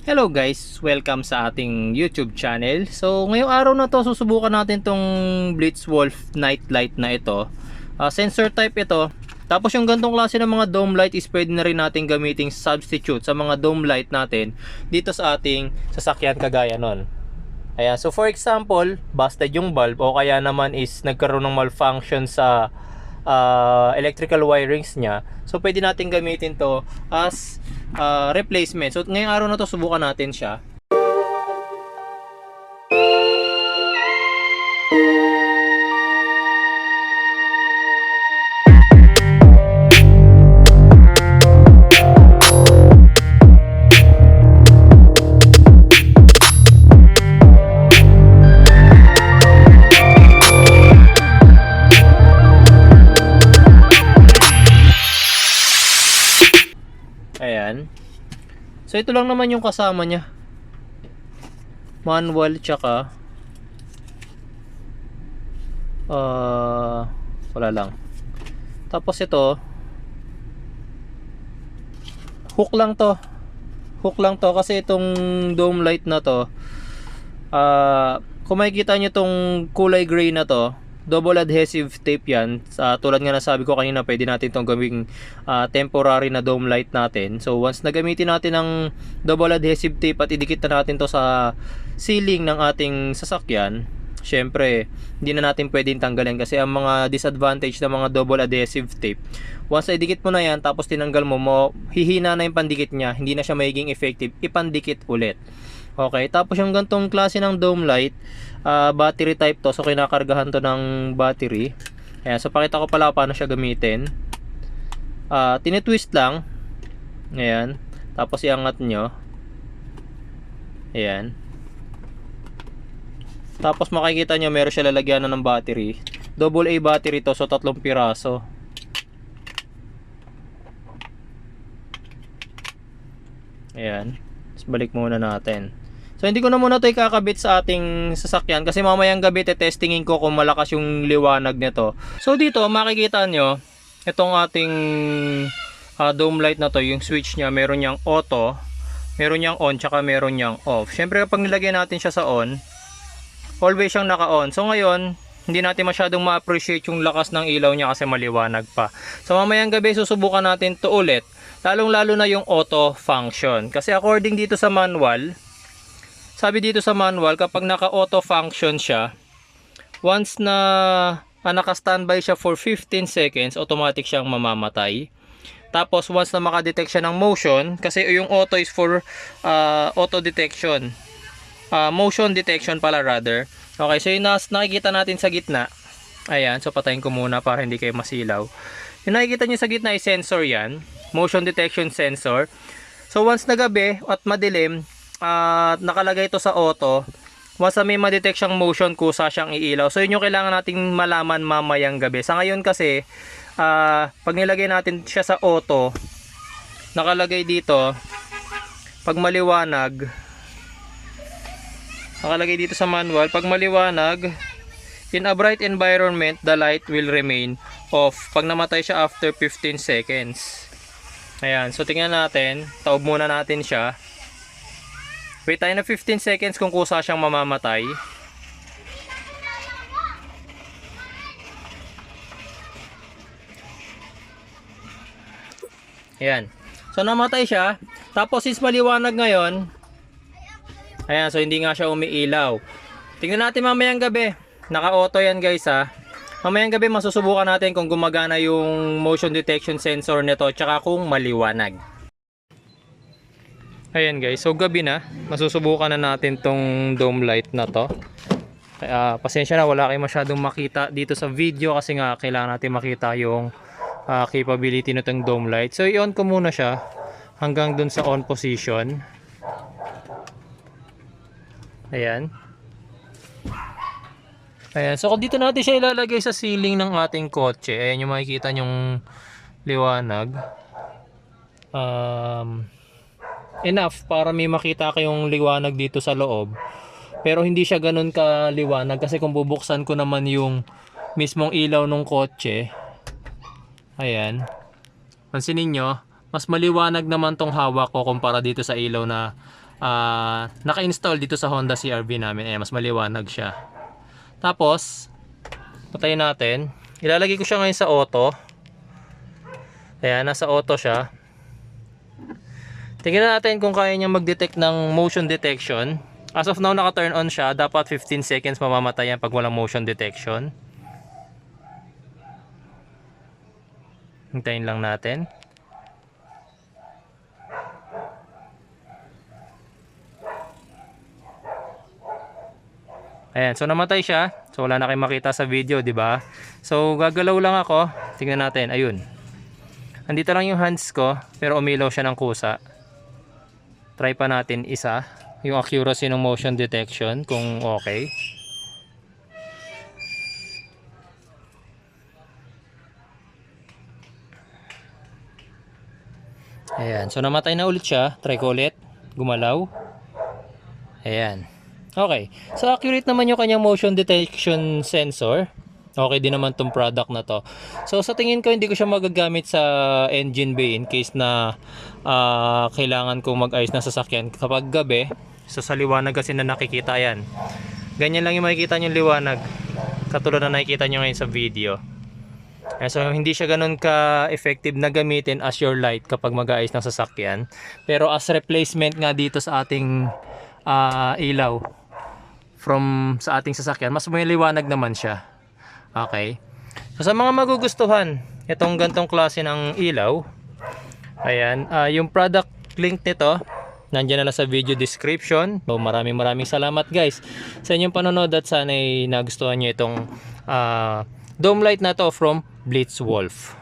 Hello guys, welcome sa ating YouTube channel. So ngayong araw na to susubukan natin tong BlitzWolf night light na ito. Sensor type ito. Tapos yung gantong klase ng mga dome light is pwede na rin natin gamiting substitute sa mga dome light natin dito sa ating sasakyan kagaya nun. Ayan, so for example, busted yung bulb o kaya naman is nagkaroon ng malfunction sa electrical wirings niya. So pwede natin gamitin to as replacement. So ngayong araw na to subukan natin siya. Ayan. So ito lang naman yung kasama niya. Manual tsaka wala lang. Tapos ito hook lang to. Hook lang to kasi itong dome light na to kung makikita nyo tong kulay gray na to, double adhesive tape yan. Tulad nga nasabi ko kanina, pwede natin itong gawing temporary na dome light natin. So once na gamitin natin ng double adhesive tape at idikit na natin to sa ceiling ng ating sasakyan, syempre hindi na natin pwedeng tanggalin kasi ang mga disadvantage ng mga double adhesive tape, once na idikit mo na yan tapos tinanggal mo, hihina na yung pandikit niya, hindi na siya magiging effective, ipandikit ulit. Okay, tapos yung gantong klase ng dome light, battery type to, so kinakargahan to ng battery. Ayan, so pakita ko pala paano siya gamitin. Tinitwist lang. Ayan, tapos iangat nyo. Ayan. Tapos makikita nyo meron siya lalagyanan ng battery. Double A battery to, so 3 piraso. Ayan. Tapos balik muna natin. So hindi ko na muna ito ikakabit sa ating sasakyan kasi mamayang gabi testingin ko kung malakas yung liwanag nito. So dito makikita nyo itong ating dome light na to, yung switch nya, meron niyang auto, meron niyang on, tsaka meron niyang off. Syempre kapag nilagay natin siya sa on, always siyang naka-on. So ngayon hindi natin masyadong ma-appreciate yung lakas ng ilaw niya kasi maliwanag pa. So mamayang gabi susubukan natin to ulit, lalong lalo na yung auto function kasi according dito sa manual, sabi dito sa manual, kapag naka-auto function siya, once na naka-standby siya for 15 seconds, automatic siyang mamamatay. Tapos once na maka-detect siya ng motion, kasi yung auto is for auto detection. Motion detection pala rather. Okay, so yung nakikita natin sa gitna, ayan, so patayin ko muna para hindi kayo masilaw. Yung nakikita nyo sa gitna ay sensor yan, motion detection sensor. So once na gabi at madilim, nakalagay ito sa auto, once na may ma-detect siyang motion, kusa siyang iilaw. So yun yung kailangan nating malaman mamayang gabi. Sa ngayon kasi pag nilagay natin siya sa auto, nakalagay dito pag maliwanag, nakalagay dito sa manual, pag maliwanag, in a bright environment the light will remain off. Pag namatay siya after 15 seconds. Ayan, so tingnan natin, taob muna natin siya. Wait tayo na 15 seconds kung kusa siyang mamamatay. Ayan. So namatay siya. Tapos is maliwanag ngayon. Ayan, so hindi nga siya umiilaw. Tingnan natin mamayang gabi. Naka-auto yan guys ha. Mamayang gabi masusubukan natin kung gumagana yung motion detection sensor nito tsaka kung maliwanag. Ayan guys, so gabi na, masusubukan na natin tong dome light na to. Pasensya na, wala kayo masyadong makita dito sa video kasi nga kailangan natin makita yung capability na tong dome light. So i-on ko muna siya hanggang dun sa on position. Ayan. Ayan, so dito natin siya ilalagay sa ceiling ng ating kotse. Ayan yung makikita yung liwanag. Enough para may makita kayong liwanag dito sa loob, pero hindi siya ganun kaliwanag kasi kung bubuksan ko naman yung mismong ilaw ng kotse, ayan, pansinin nyo, mas maliwanag naman tong hawak ko kumpara dito sa ilaw na naka-install dito sa Honda CR-V namin. Ayan, mas maliwanag siya. Tapos patayin natin. Ilalagay ko siya ngayon sa auto. Ayan, nasa auto siya. Tingnan natin kung kaya niya mag-detect ng motion detection. As of now, naka-turn on siya. Dapat 15 seconds mamamatay yan pag walang motion detection. Hintayin lang natin. Ayan, so namatay siya. So wala na kayong makita sa video, di ba? So gagalaw lang ako. Tingnan natin, ayun. Andito lang yung hands ko, pero umilaw siya ng kusa. Try pa natin isa, yung accuracy ng motion detection kung okay. Ayan, so namatay na ulit siya. Try ko ulit, gumalaw. Ayan. Okay, so accurate naman yung kanyang motion detection sensor. Okay din naman tong product na to. So sa tingin ko hindi ko siya magagamit sa engine bay in case na kailangan kong mag-ayos ng sasakyan kapag gabi. So sa liwanag kasi na nakikita yan. Ganyan lang yung makikita nyo liwanag. Katulad na nakikita nyo ngayon sa video. So hindi siya ganun ka-effective na gamitin as your light kapag mag-ayos ng sasakyan. Pero as replacement nga dito sa ating ilaw sa ating sasakyan, mas may liwanag naman siya. Okay. So sa mga magugustuhan itong gantong klase ng ilaw, ayan, yung product link nito nandiyan na lang sa video description. So maraming salamat guys sa inyong panonood at sana ay nagustuhan niyo itong dome light na to from BlitzWolf.